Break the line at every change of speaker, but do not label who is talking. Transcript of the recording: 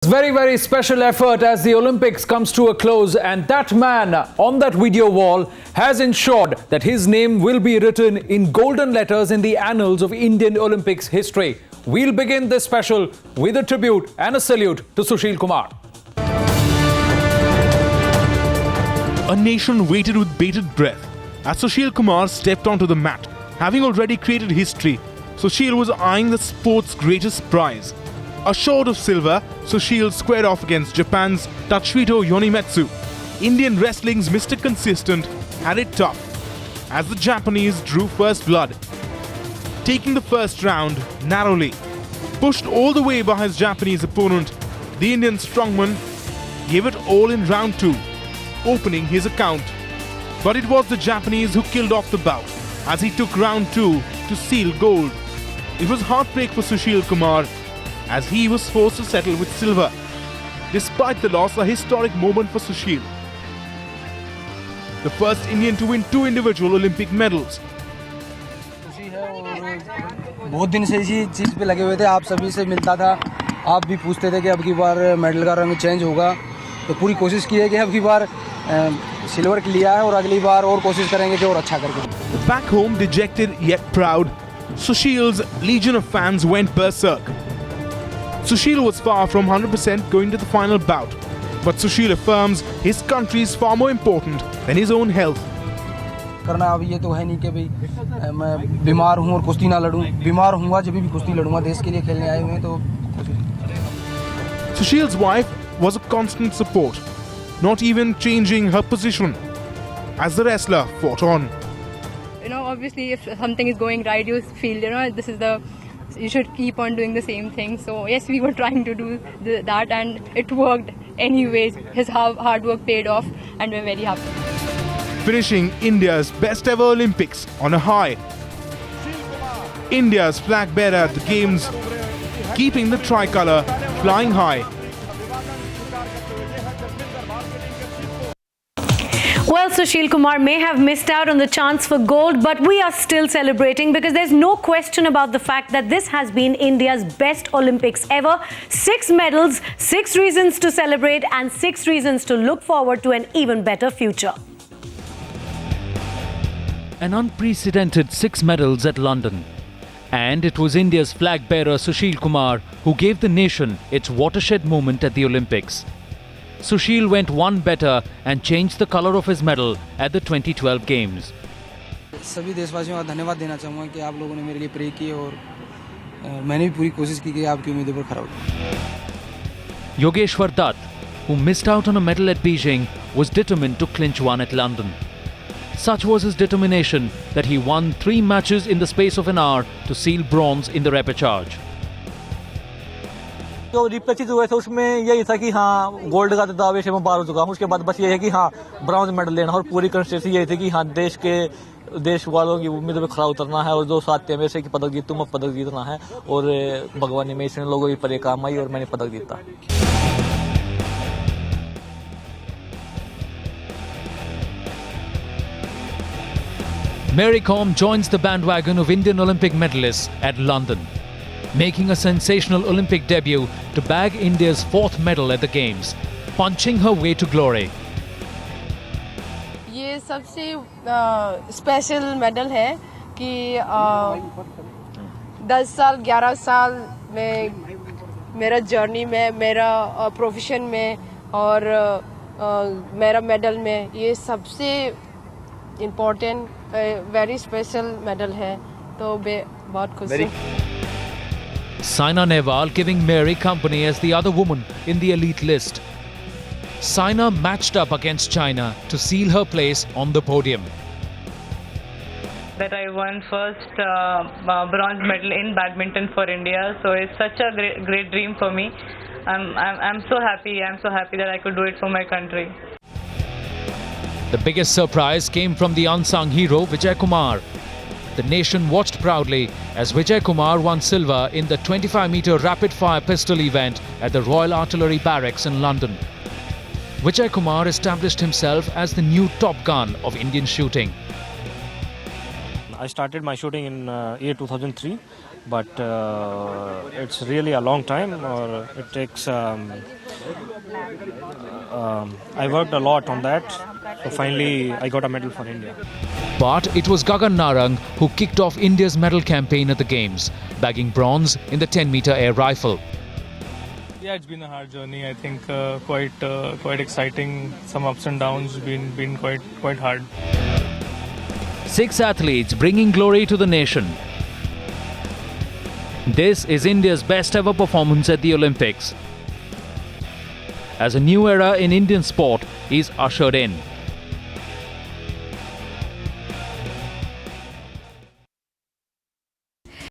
Very, very special effort as the Olympics comes to a close, and that man on that video wall has ensured that his name will be written in golden letters in the annals of Indian Olympics history. We'll begin this special with a tribute and a salute to Sushil Kumar.
A nation waited with bated breath as Sushil Kumar stepped onto the mat. Having already created history, Sushil was eyeing the sport's greatest prize. Assured of silver, Sushil squared off against Japan's Tatsuhito Yonimetsu. Indian wrestling's Mr. Consistent had it tough as the Japanese drew first blood, taking the first round narrowly. Pushed all the way by his Japanese opponent, the Indian strongman gave it all in round 2, opening his account. But it was the Japanese who killed off the bout as he took round 2 to seal gold. It was heartbreak for Sushil Kumar as he was forced to settle with silver. Despite the loss, a historic moment for Sushil. The first Indian to win 2 individual Olympic medals.
बहुत दिन से इसी चीज़ पे लगे हुए थे, आप सभी से मिलता था, आप भी पूछते थे कि अब की बार मेडल का रंग चेंज होगा, तो पूरी कोशिश की है कि अब की बार सिल्वर लिया है और अगली बार और कोशिश करेंगे कि और अच्छा करके.
Back home, dejected yet proud, Sushil's legion of fans went berserk. Sushil was far from 100% going to the final bout, but Sushil affirms his country is far more important than his own health.
करना अब ये तो है नहीं कि भाई मैं बीमार हूँ और कुश्ती ना लड़ूं, बीमार हूँगा जब भी कुश्ती लड़ूंगा, देश के लिए खेलने आए हुए हैं तो.
Sushil's wife was a constant support, not even changing her position as the wrestler fought on.
Obviously if something is going right, you feel, you should keep on doing the same thing. So yes, we were trying to do that and it worked anyways. His hard work paid off and we're very happy.
Finishing India's best ever Olympics on a high. India's flag bearer at the Games, keeping the tricolour flying high.
Well, Sushil Kumar may have missed out on the chance for gold, but we are still celebrating because there's no question about the fact that this has been India's best Olympics ever. 6 medals, 6 reasons to celebrate and 6 reasons to look forward to an even better future.
An unprecedented 6 medals at London. And it was India's flag bearer Sushil Kumar who gave the nation its watershed moment at the Olympics. Sushil went one better and changed the colour of his medal at the 2012 Games.
सभी देशवासियों का धन्यवाद देना चाहूँगा कि आप लोगों ने मेरे लिए प्रे किए और मैंने भी पूरी कोशिश की कि आपकी उम्मीदों पर खरा उतरूं.
Yogeshwar Dutt, who missed out on a medal at Beijing, was determined to clinch one at London. Such was his determination that he won 3 matches in the space of an hour to seal bronze in the repechage.
जो रिपेचेज हुए थे उसमें यही था कि हाँ gold का दावे से मैं पार हो चुका हूँ, उसके बाद बस ये है कि हाँ ब्रॉन्ज मेडल लेना और पूरी कंसिस्टेंसी यही थी कि हाँ देश वालों की उम्मीदों पे खरा उतरना है और जो साथ थे मेरे से कि पदक जीतूं, मैं पदक जीतना है और भगवान ने मेरे लोगों की पर काम आई और मैंने पदक जीता.
Mary Kom joins the bandwagon of Indian Olympic medalists at London, making a sensational Olympic debut to bag India's 4th medal at the Games, punching her way to glory.
ये सबसे स्पेशल मेडल है कि 10 साल 11 साल में मेरा journey में, मेरा प्रोफेशन में और मेरा मेडल में ये सबसे इम्पोर्टेंट वेरी स्पेशल मेडल है, तो बहुत खुश हूँ.
Saina Nehwal giving Mary company as the other woman in the elite list. Saina matched up against China to seal her place on the podium.
That I won first bronze medal in badminton for India, so it's such a great dream for me. I'm so happy. I'm so happy that I could do it for my country.
The biggest surprise came from the unsung hero Vijay Kumar. The nation watched proudly as Vijay Kumar won silver in the 25-meter rapid-fire pistol event at the Royal Artillery Barracks in London. Vijay Kumar established himself as the new top gun of Indian shooting.
I started my shooting in year 2003. but it's really a long time, or it takes. I worked a lot on that, so finally I got a medal for India.
But it was Gagan Narang who kicked off India's medal campaign at the Games, bagging bronze in the 10-meter air rifle.
Yeah, it's been a hard journey. I think quite exciting. Some ups and downs. Been quite hard.
6 athletes bringing glory to the nation. This is India's best ever performance at the Olympics, as a new era in Indian sport is ushered in.